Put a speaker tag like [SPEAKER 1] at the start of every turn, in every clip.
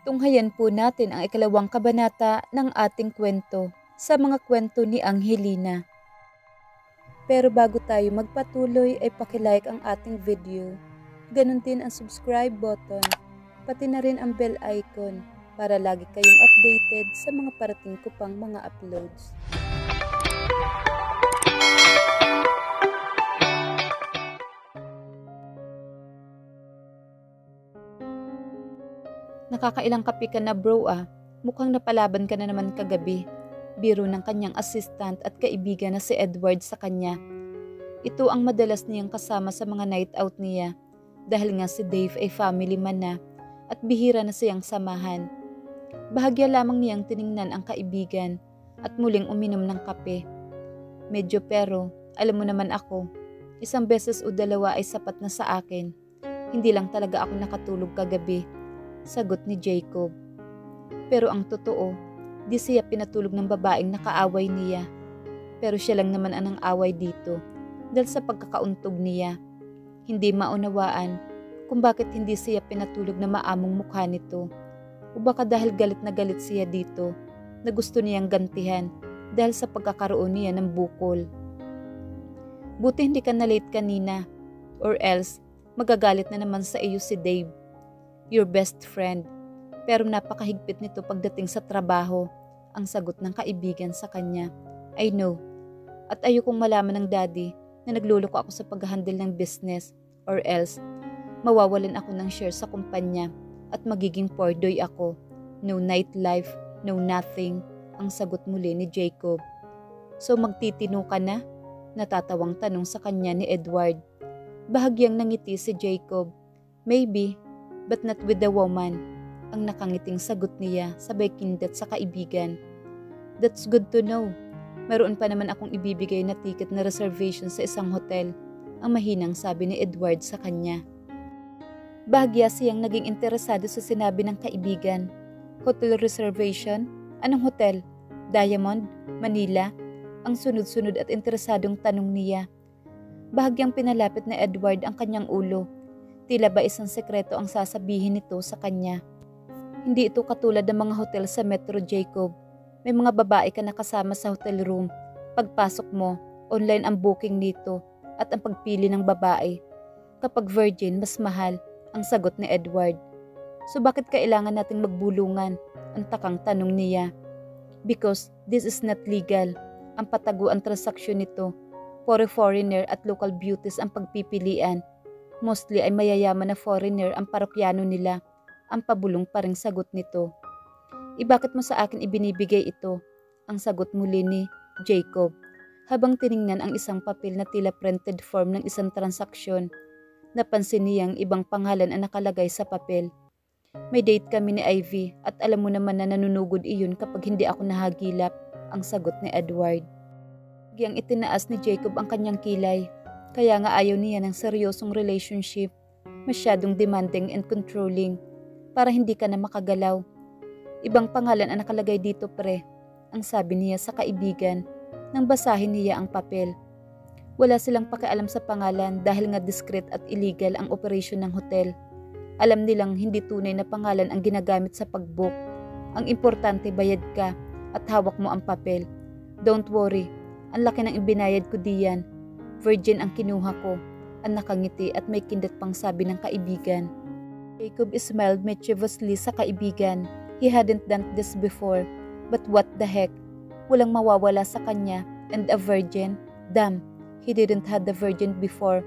[SPEAKER 1] Tunghayan po natin ang ikalawang kabanata ng ating kwento sa mga kwento ni Anghelina. Pero bago tayo magpatuloy ay pakilike ang ating video. Ganon din ang subscribe button, pati na rin ang bell icon para lagi kayong updated sa mga parating ko pang mga uploads. Nakakailang kape ka na bro ah, mukhang napalaban ka na naman kagabi. Biro ng kanyang assistant at kaibigan na si Edward sa kanya. Ito ang madalas niyang kasama sa mga night out niya dahil nga si Dave ay family man na at bihira na siyang samahan. Bahagya lamang niyang tiningnan ang kaibigan at muling uminom ng kape. Medyo pero, alam mo naman ako, isang beses o dalawa ay sapat na sa akin. Hindi lang talaga ako nakatulog kagabi. Sagot ni Jacob. Pero ang totoo, di siya pinatulog ng babaeng nakaaway niya. Pero siya lang naman ang away dito dahil sa pagkakauntog niya. Hindi maunawaan kung bakit hindi siya pinatulog na maamong mukha nito. O baka dahil galit na galit siya dito na gusto niyang gantihan dahil sa pagkakaroon niya ng bukol. Buti hindi ka na late kanina or else magagalit na naman sa iyo si Dave. Your best friend. Pero napakahigpit nito pagdating sa trabaho, ang sagot ng kaibigan sa kanya. I know. At ayokong malaman ng daddy na nagluloko ako sa pag-handle ng business or else mawawalan ako ng share sa kumpanya at magiging pordoy ako. No nightlife, no nothing, ang sagot muli ni Jacob. So magtitino ka na? Natatawang tanong sa kanya ni Edward. Bahagyang nangiti si Jacob. Maybe, but not with the woman, ang nakangiting sagot niya sabay kindat sa kaibigan. That's good to know. Meron pa naman akong ibibigay na ticket na reservation sa isang hotel, ang mahinang sabi ni Edward sa kanya. Bahagya siyang naging interesado sa sinabi ng kaibigan. Hotel reservation? Anong hotel? Diamond? Manila? Ang sunod-sunod at interesadong tanong niya. Bahagyang pinalapit na Edward ang kanyang ulo. Tila ba isang sekreto ang sasabihin nito sa kanya. Hindi ito katulad ng mga hotel sa Metro, Jacob. May mga babae ka nakasama sa hotel room. Pagpasok mo, online ang booking nito at ang pagpili ng babae. Kapag virgin, mas mahal, ang sagot ni Edward. So bakit kailangan nating magbulungan? Ang takang tanong niya. Because this is not legal. Ang pataguan transaksyon nito. Puro foreigner at local beauties ang pagpipilian. Mostly ay mayayaman na foreigner ang parokyano nila, ang pabulong pa ring sagot nito. Bakit mo sa akin ibinibigay ito? Ang sagot muli ni Jacob, habang tiningnan ang isang papel na tila printed form ng isang transaksyon. Napansin niyang ibang pangalan ang nakalagay sa papel. May date kami ni Ivy at alam mo naman na nanunugod iyon kapag hindi ako nahagilap, ang sagot ni Edward. Giyang itinaas ni Jacob ang kanyang kilay. Kaya nga ayaw niya ng seryosong relationship, masyadong demanding and controlling, para hindi ka na makagalaw. Ibang pangalan ang nakalagay dito pre, ang sabi niya sa kaibigan, nang basahin niya ang papel. Wala silang pakialam sa pangalan dahil nga discreet at illegal ang operasyon ng hotel. Alam nilang hindi tunay na pangalan ang ginagamit sa pag-book. Ang importante bayad ka at hawak mo ang papel. Don't worry, ang laki ng ibinayad ko diyan. Virgin ang kinuha ko, ang nakangiti at may kindat pang sabi ng kaibigan. Jacob smiled mischievously sa kaibigan. He hadn't done this before, but what the heck? Walang mawawala sa kanya, and a virgin? Damn, he didn't had the virgin before.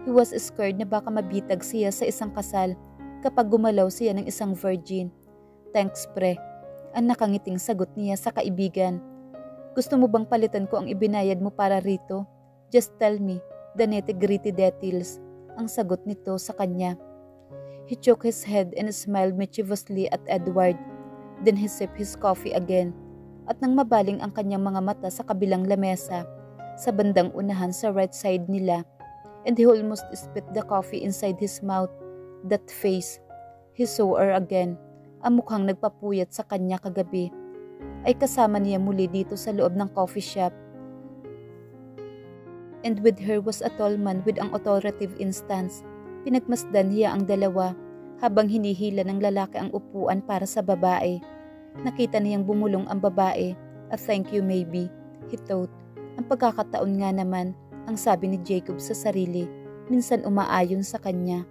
[SPEAKER 1] He was scared na baka mabitag siya sa isang kasal kapag gumalaw siya ng isang virgin. Thanks pre, ang nakangiting sagot niya sa kaibigan. Gusto mo bang palitan ko ang ibinayad mo para rito? Just tell me the nitty-gritty details, ang sagot nito sa kanya. He shook his head and smiled mischievously at Edward. Then he sipped his coffee again. At nang mabaling ang kanyang mga mata sa kabilang lamesa, sa bandang unahan sa right side nila, and he almost spit the coffee inside his mouth. That face, he saw her again, ang mukhang nagpapuyat sa kanya kagabi, ay kasama niya muli dito sa loob ng coffee shop. And with her was a tall man with ang authoritative instance. Pinagmasdan niya ang dalawa habang hinihila ng lalaki ang upuan para sa babae. Nakita niyang bumulong ang babae. "A thank you maybe," he thought. Ang pagkakataon nga naman, ang sabi ni Jacob sa sarili, minsan umaayon sa kanya.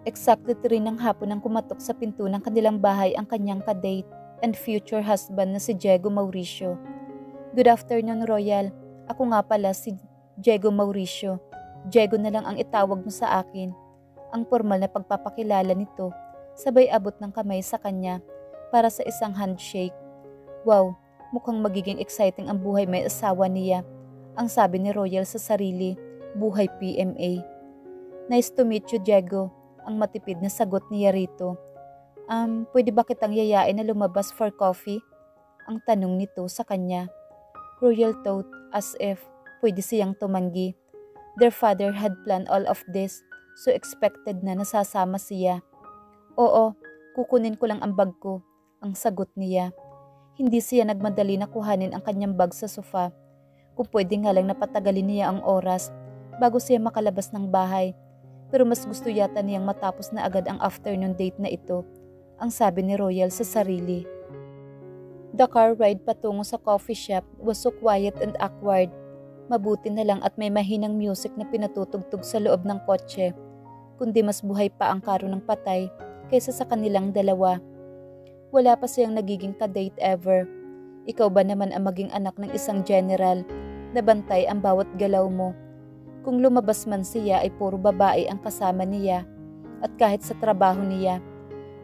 [SPEAKER 1] Exactly 3 ng hapon nang kumatok sa pinto ng kanilang bahay ang kanyang kadate and future husband na si Diego Mauricio. "Good afternoon, Royal. Ako nga pala si Diego Mauricio. Diego na lang ang itawag mo sa akin." Ang formal na pagpapakilala nito, sabay abot ng kamay sa kanya para sa isang handshake. Wow, mukhang magiging exciting ang buhay may asawa niya, ang sabi ni Royal sa sarili, buhay PMA. "Nice to meet you, Diego," ang matipid na sagot niya rito. Pwede ba kitang yayain na lumabas for coffee?" Ang tanong nito sa kanya. Royal thought as if pwede siyang tumanggi. Their father had planned all of this, so expected na nasasama siya. "Oo, kukunin ko lang ang bag ko," ang sagot niya. Hindi siya nagmadali na kuhanin ang kanyang bag sa sofa. Kung pwede nga lang napatagalin niya ang oras bago siya makalabas ng bahay. Pero mas gusto yata niyang matapos na agad ang afternoon date na ito, ang sabi ni Royal sa sarili. The car ride patungo sa coffee shop was so quiet and awkward. Mabuti na lang at may mahinang music na pinatutugtog sa loob ng kotse, kundi mas buhay pa ang karo ng patay kaysa sa kanilang dalawa. Wala pa siyang nagiging ka-date ever. Ikaw ba naman ang maging anak ng isang general na bantay ang bawat galaw mo? Kung lumabas man siya ay puro babae ang kasama niya, at kahit sa trabaho niya,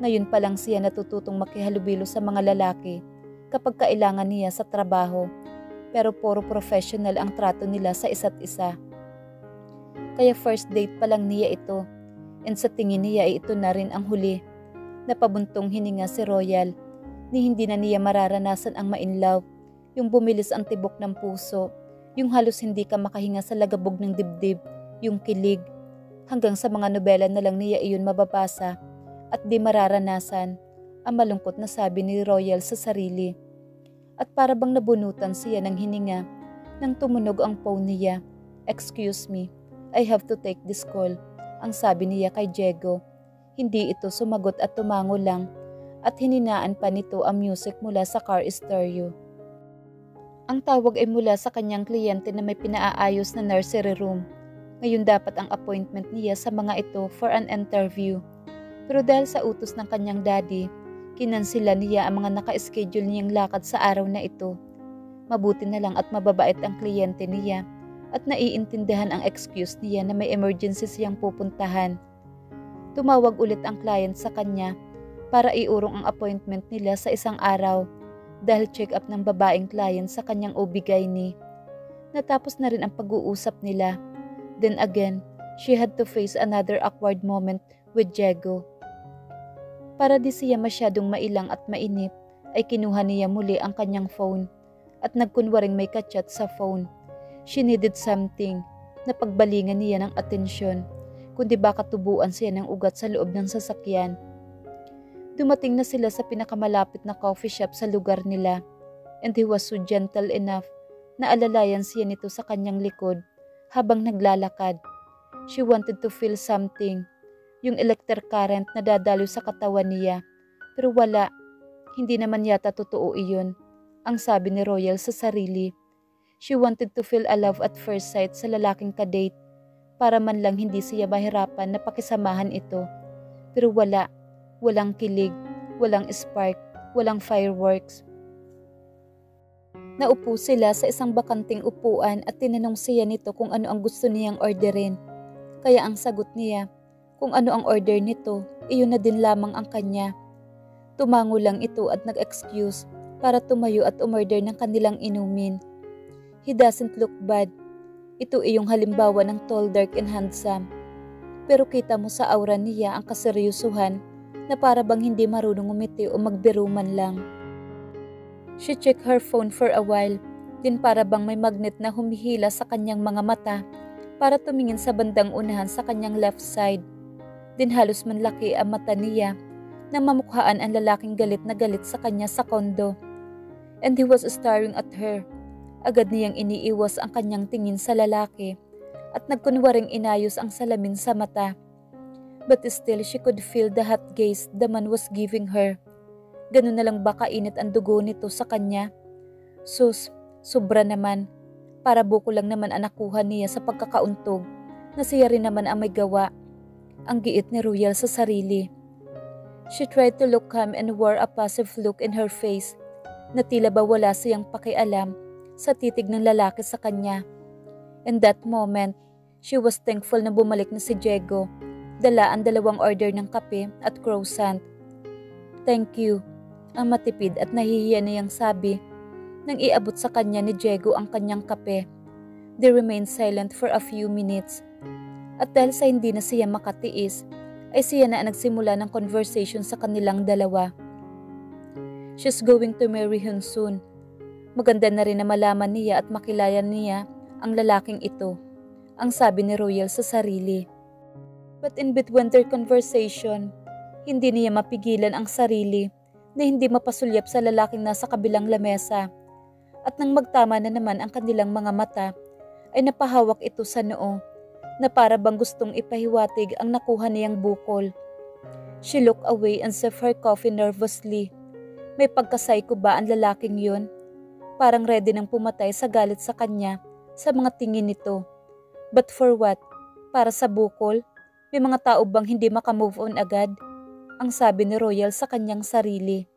[SPEAKER 1] ngayon pa lang siya natututong makihalubilo sa mga lalaki kapag kailangan niya sa trabaho, pero puro professional ang trato nila sa isa't isa. Kaya first date pa lang niya ito, and sa tingin niya ay ito na rin ang huli. Napabuntong hininga si Royal, ni hindi na niya mararanasan ang ma-inlove, yung bumilis ang tibok ng puso, yung halos hindi ka makahinga sa lagabog ng dibdib, yung kilig. Hanggang sa mga nobela na lang niya iyon mababasa at di mararanasan, ang malungkot na sabi ni Royal sa sarili. At para bang nabunutan siya ng hininga nang tumunog ang phone niya. "Excuse me, I have to take this call," ang sabi niya kay Diego. Hindi ito sumagot at tumango lang, at hininaan pa nito ang music mula sa car stereo. Ang tawag ay mula sa kanyang kliyente na may pinaaayos na nursery room. Ngayon dapat ang appointment niya sa mga ito for an interview. Pero dahil sa utos ng kanyang daddy, kinansila niya ang mga naka-schedule niyang lakad sa araw na ito. Mabuti na lang at mababait ang kliyente niya at naiintindihan ang excuse niya na may emergency siyang pupuntahan. Tumawag ulit ang client sa kanya para iurong ang appointment nila sa isang araw dahil check-up ng babaeng client sa kanyang OB-GYN. Natapos na rin ang pag-uusap nila. Then again, she had to face another awkward moment with Diego. Para di siya masyadong mailang at mainip, ay kinuha niya muli ang kanyang phone at nagkunwaring may kachat sa phone. She needed something na pagbalingan niya ng atensyon, kundi baka tubuan siya ng ugat sa loob ng sasakyan. Dumating na sila sa pinakamalapit na coffee shop sa lugar nila, and he was so gentle enough na alalayan siya nito sa kanyang likod habang naglalakad. She wanted to feel something, yung electric current na dadalo sa katawan niya. Pero wala, hindi naman yata totoo iyon, ang sabi ni Royal sa sarili. She wanted to feel a love at first sight sa lalaking kadate para man lang hindi siya mahirapan na pakisamahan ito. Pero wala, walang kilig, walang spark, walang fireworks. Naupo sila sa isang bakanting upuan at tinanong siya nito kung ano ang gusto niyang orderin. Kaya ang sagot niya, kung ano ang order nito, iyon na din lamang ang kanya. Tumango lang ito at nag-excuse para tumayo at umorder ng kanilang inumin. He doesn't look bad. Ito iyong halimbawa ng tall, dark and handsome. Pero kita mo sa aura niya ang kaseryosuhan na para bang hindi marunong umiti o magbiro man lang. She checked her phone for a while, din para bang may magnet na humihila sa kanyang mga mata para tumingin sa bandang unahan sa kanyang left side. Din halos manlaki ang mata niya na mamukhaan ang lalaking galit na galit sa kanya sa kondo. And he was staring at her. Agad niyang iniiwas ang kanyang tingin sa lalaki at nagkunwaring inayos ang salamin sa mata. But still she could feel the hot gaze the man was giving her. Ganun na lang ba kainit ang dugo nito sa kanya? Sus, sobra naman. Para buko lang naman ang nakuha niya sa pagkakauntog na siya rin naman ang may gawa. Ang giit ni Royal sa sarili. She tried to look calm and wore a passive look in her face na tila ba wala siyang pakialam sa titig ng lalaki sa kanya. In that moment, she was thankful na bumalik na si Diego, dala ang 2 order ng kape at croissant. Thank you, ang matipid at nahihiya niyang sabi nang iabot sa kanya ni Diego ang kanyang kape. They remained silent for a few minutes. At dahil sa hindi na siya makatiis, ay siya na ang nagsimula ng conversation sa kanilang dalawa. She's going to marry him soon. Maganda na rin na malaman niya at makilala niya ang lalaking ito, ang sabi ni Royal sa sarili. But in between their conversation, hindi niya mapigilan ang sarili na hindi mapasulyap sa lalaking nasa kabilang lamesa. At nang magtama na naman ang kanilang mga mata, ay napahawak ito sa noo na para bang gustong ipahiwatig ang nakuha niyang bukol. She looked away and sipped her coffee nervously. May pagka-psycho ba ang lalaking yun? Parang ready nang pumatay sa galit sa kanya sa mga tingin nito. But for what? Para sa bukol? May mga tao bang hindi makamove on agad? Ang sabi ni Royal sa kanyang sarili.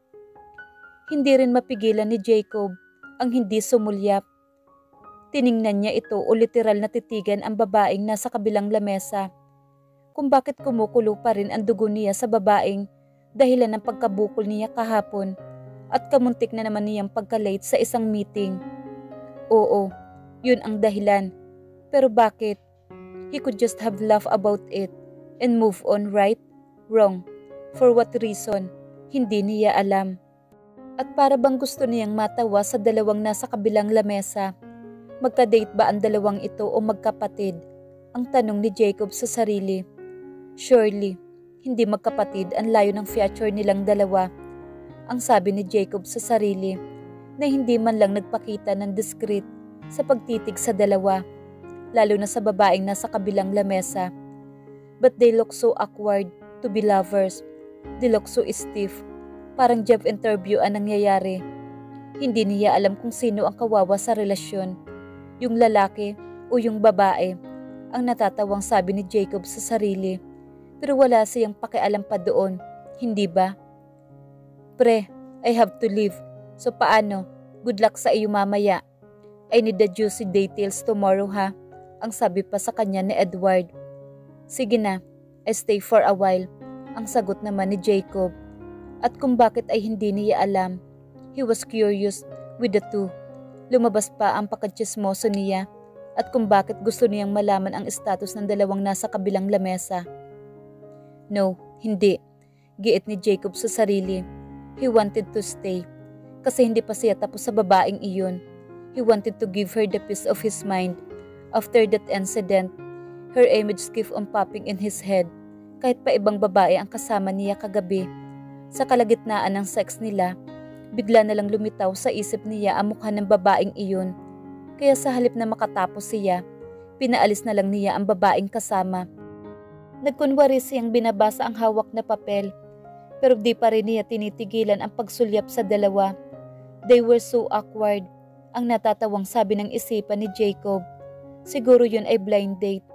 [SPEAKER 1] Hindi rin mapigilan ni Jacob ang hindi sumulyap. Tiningnan niya ito o literal na titigan ang babaeng nasa kabilang lamesa. Kung bakit kumukulo pa rin ang dugo niya sa babaeng dahilan ng pagkabukol niya kahapon at kamuntik na naman niyang pagka-late sa isang meeting. Oo, yun ang dahilan. Pero bakit? He could just have laughed about it and move on, right? Wrong. For what reason? Hindi niya alam. At para bang gusto niyang matawa sa 2 nasa kabilang lamesa. Magka-date ba ang 2 ito o magkapatid? Ang tanong ni Jacob sa sarili. Surely, hindi magkapatid ang layo ng future nilang 2. Ang sabi ni Jacob sa sarili na hindi man lang nagpakita ng discreet sa pagtitig sa 2, lalo na sa babaeng nasa kabilang lamesa. But they look so awkward to be lovers. They look so stiff. Parang job interview ang nangyayari. Hindi niya alam kung sino ang kawawa sa relasyon. Yung lalaki o yung babae, ang natatawang sabi ni Jacob sa sarili. Pero wala siyang pakialam pa doon, hindi ba? Pre, I have to leave. So paano? Good luck sa iyo mamaya. I need the juicy details tomorrow ha, ang sabi pa sa kanya ni Edward. Sige na, I stay for a while, ang sagot naman ni Jacob. At kung bakit ay hindi niya alam, he was curious with the two. Lumabas pa ang pagkatsismoso niya at kung bakit gusto niyang malaman ang status ng 2 nasa kabilang lamesa. No, hindi. Giit ni Jacob sa sarili. He wanted to stay. Kasi hindi pa siya tapos sa babaeng iyon. He wanted to give her the peace of his mind. After that incident, her image kept on popping in his head. Kahit pa ibang babae ang kasama niya kagabi. Sa kalagitnaan ng sex nila, bigla na lang lumitaw sa isip niya ang mukha ng babaeng iyon. Kaya sa halip na makatapos siya, pinaalis na lang niya ang babaeng kasama. Nagkunwari siyang binabasa ang hawak na papel, pero di pa rin niya tinitigilan ang pagsulyap sa 2. They were so awkward, ang natatawang sabi ng isipan ni Jacob. Siguro yun ay blind date.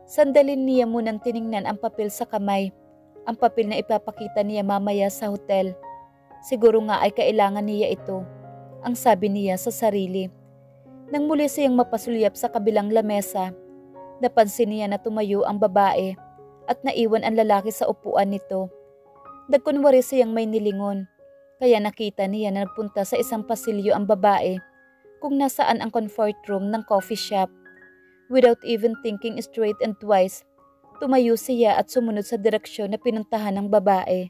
[SPEAKER 1] Sandalin niya munang tiningnan ang papel sa kamay, ang papel na ipapakita niya mamaya sa hotel. Siguro nga ay kailangan niya ito, ang sabi niya sa sarili. Nang muli siyang mapasulyap sa kabilang lamesa, napansin niya na tumayo ang babae at naiwan ang lalaki sa upuan nito. Nagkunwari siyang may nilingon, kaya nakita niya na nagpunta sa isang pasilyo ang babae kung nasaan ang comfort room ng coffee shop. Without even thinking straight and twice, tumayo siya at sumunod sa direksyon na pinuntahan ng babae.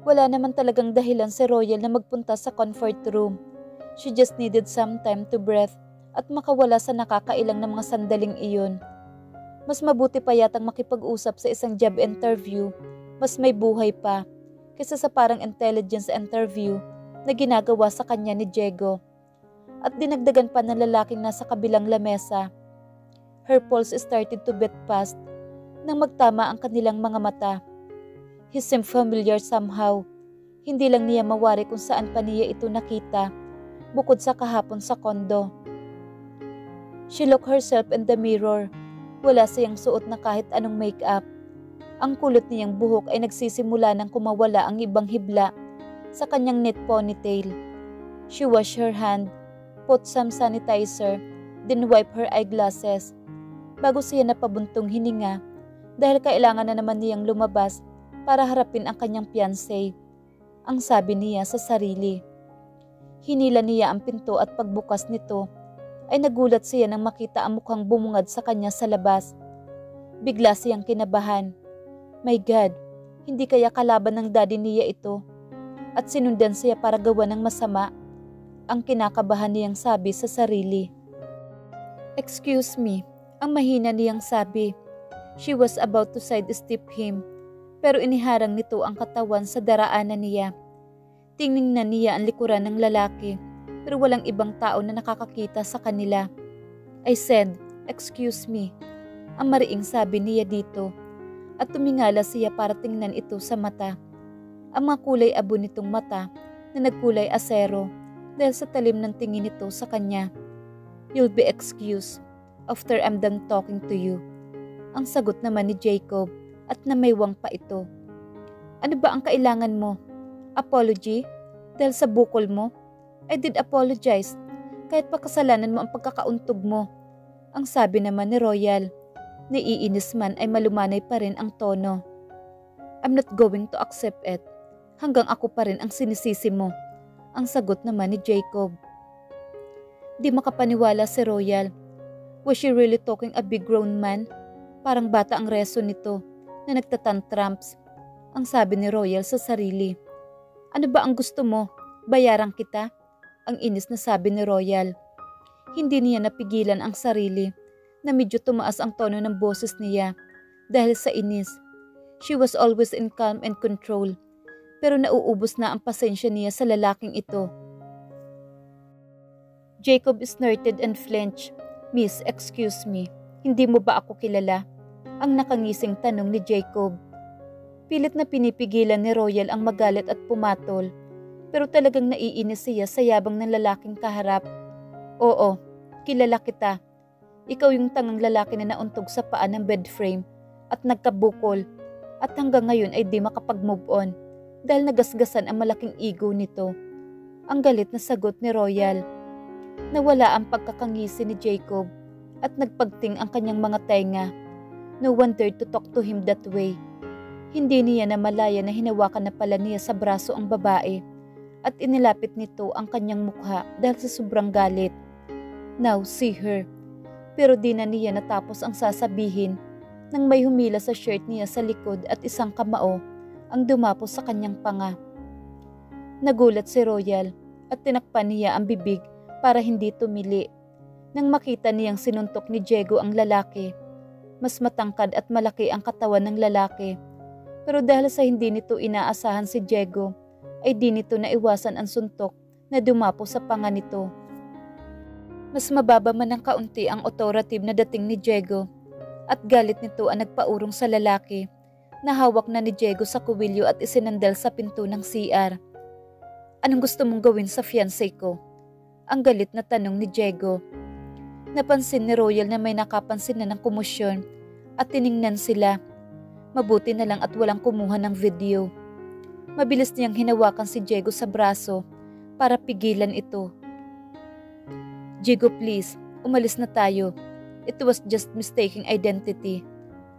[SPEAKER 1] Wala naman talagang dahilan si Royal na magpunta sa comfort room. She just needed some time to breathe at makawala sa nakakailang na mga sandaling iyon. Mas mabuti pa yatang makipag-usap sa isang job interview, mas may buhay pa, kaysa sa parang intelligence interview na ginagawa sa kanya ni Diego. At dinagdagan pa ng lalaking nasa kabilang lamesa. Her pulse started to beat fast. nang magtama ang kanilang mga mata. He seemed familiar somehow. Hindi lang niya mawari kung saan pa niya ito nakita, bukod sa kahapon sa kondo. She looked herself in the mirror. Wala siyang suot na kahit anong makeup. Ang kulot niyang buhok ay nagsisimula ng kumawala ang ibang hibla sa kanyang neat ponytail. She washed her hand, put some sanitizer, then wiped her eyeglasses. Bago siya napabuntong hininga dahil kailangan na naman niyang lumabas para harapin ang kanyang fiancé. Ang sabi niya sa sarili. Hinila niya ang pinto at pagbukas nito ay nagulat siya nang makita ang mukhang bumungad sa kanya sa labas. Bigla siyang kinabahan. My God, hindi kaya kalaban ng daddy niya ito? At sinundan siya para gawa ng masama? Ang kinakabahan niyang sabi sa sarili. Excuse me, ang mahina niyang sabi. She was about to sidestep him, pero iniharang nito ang katawan sa daraanan niya. Tingnan niya ang likuran ng lalaki, pero walang ibang tao na nakakakita sa kanila. I said, excuse me, ang mariing sabi niya dito, at tumingala siya para tingnan ito sa mata. Ang mga kulay abo nitong mata na nagkulay asero dahil sa talim ng tingin nito sa kanya. You'll be excused after I'm done talking to you. Ang sagot naman ni Jacob at namaywang pa ito. Ano ba ang kailangan mo? Apology? Dahil sa bukol mo? I did apologize. Kahit pa kasalanan mo ang pagkakauntog mo. Ang sabi naman ni Royal. Naiinis man ay malumanay pa rin ang tono. I'm not going to accept it. Hanggang ako pa rin ang sinisisi mo. Ang sagot naman ni Jacob. Di makapaniwala si Royal. Was she really talking a big grown man? Parang bata ang reso nito na nagtatantrams. Ang sabi ni Royal sa sarili. Ano ba ang gusto mo? Bayaran kita? Ang inis na sabi ni Royal. Hindi niya napigilan ang sarili na medyo tumaas ang tono ng boses niya dahil sa inis. She was always in calm and control, pero nauubos na ang pasensya niya sa lalaking ito. Jacob snorted and flinched. Miss, excuse me, hindi mo ba ako kilala? Ang nakangising tanong ni Jacob. Pilit na pinipigilan ni Royal ang magalit at pumatol, pero talagang naiinis siya sa yabang ng lalaking kaharap. Oo, kilala kita. Ikaw yung tangang lalaki na nauntog sa paa ng bed frame at nagkabukol at hanggang ngayon ay di makapag-move on dahil nagasgasan ang malaking ego nito. Ang galit na sagot ni Royal. Nawala ang pagkakangisi ni Jacob at nagpagting ang kanyang mga tenga. No one dared to talk to him that way. Hindi niya namalaya na hinawakan na pala niya sa braso ang babae at inilapit nito ang kanyang mukha dahil sa sobrang galit. Now see her. Pero di na niya natapos ang sasabihin nang may humila sa shirt niya sa likod at isang kamao ang dumapos sa kanyang panga. Nagulat si Royal at tinakpan niya ang bibig para hindi tumili. Nang makita niyang sinuntok ni Diego ang lalaki, mas matangkad at malaki ang katawan ng lalaki. Pero dahil sa hindi nito inaasahan si Diego, ay di nito naiwasan ang suntok na dumapo sa panga nito. Mas mababa man ng kaunti ang authoritative na dating ni Diego at galit nito ang nagpaurong sa lalaki na hawak na ni Diego sa kuwilyo at isinandal sa pinto ng CR. Anong gusto mong gawin sa fiancé ko? Ang galit na tanong ni Diego. Napansin ni Royal na may nakapansin na ng komosyon at tiningnan sila. Mabuti na lang at walang kumuha ng video. Mabilis niyang hinawakan si Diego sa braso para pigilan ito. Diego, please, umalis na tayo. It was just mistaking identity.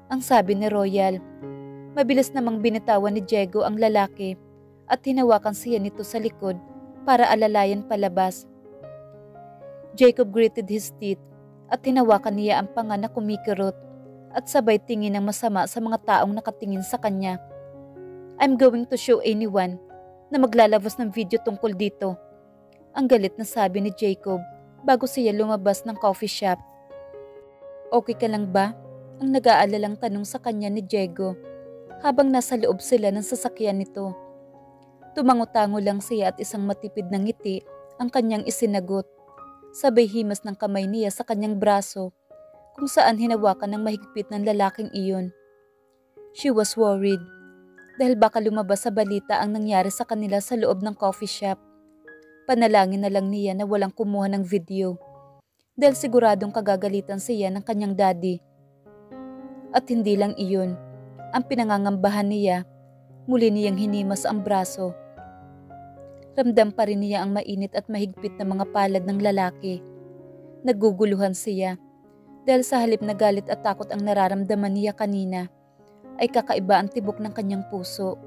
[SPEAKER 1] Ang sabi ni Royal. Mabilis namang binitawan ni Diego ang lalaki at hinawakan siya nito sa likod para alalayan palabas. Jacob gritted his teeth at hinawakan niya ang panga na kumikirot at sabay tingin ng masama sa mga taong nakatingin sa kanya. I'm going to show anyone na maglalabas ng video tungkol dito. Ang galit na sabi ni Jacob bago siya lumabas ng coffee shop. Okay ka lang ba? Ang nag-aalalang tanong sa kanya ni Diego habang nasa loob sila ng sasakyan nito. Tumango-tango lang siya at isang matipid na ngiti ang kanyang isinagot. Sabay himas ng kamay niya sa kanyang braso kung saan hinawakan ng mahigpit ng lalaking iyon. She was worried dahil baka lumabas sa balita ang nangyari sa kanila sa loob ng coffee shop. Panalangin na lang niya na walang kumuha ng video dahil siguradong kagagalitan siya ng kanyang daddy. At hindi lang iyon, ang pinangangambahan niya, muli niyang hinimas ang braso. Ramdam pa rin niya ang mainit at mahigpit na mga palad ng lalaki. Naguguluhan siya dahil sa halip na galit at takot ang nararamdaman niya kanina, ay kakaiba ang tibok ng kanyang puso.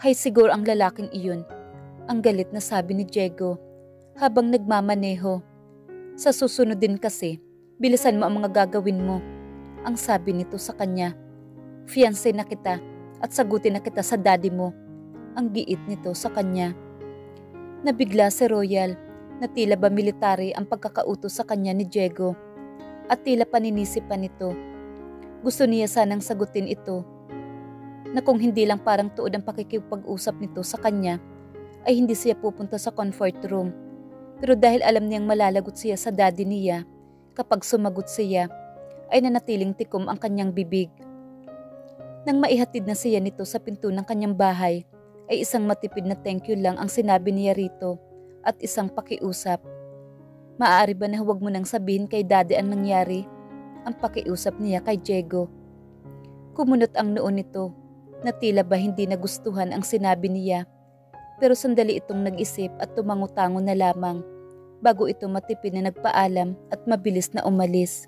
[SPEAKER 1] Hay siguro ang lalaking iyon, ang galit na sabi ni Diego habang nagmamaneho. Sa susunod din kasi, bilisan mo ang mga gagawin mo, ang sabi nito sa kanya. Fiancé na kita at sagutin na kita sa daddy mo, ang giit nito sa kanya. Nabigla si Royal na tila ba military ang pagkakautos sa kanya ni Diego at tila paninisipan nito. Gusto niya sanang sagutin ito na kung hindi lang parang tuod ang pakikipag-usap nito sa kanya ay hindi siya pupunta sa comfort room. Pero dahil alam niyang malalagot siya sa daddy niya kapag sumagot siya, ay nanatiling tikom ang kanyang bibig. Nang maihatid na siya nito sa pinto ng kanyang bahay, ay isang matipid na thank you lang ang sinabi niya rito at isang pakiusap. Maaari ba na huwag mo nang sabihin kay daddy ang nangyari? Ang pakiusap niya kay Diego. Kumunot ang noo nito na tila ba hindi nagustuhan ang sinabi niya, pero sandali itong nag-isip at tumango-tango na lamang bago ito matipid na nagpaalam at mabilis na umalis.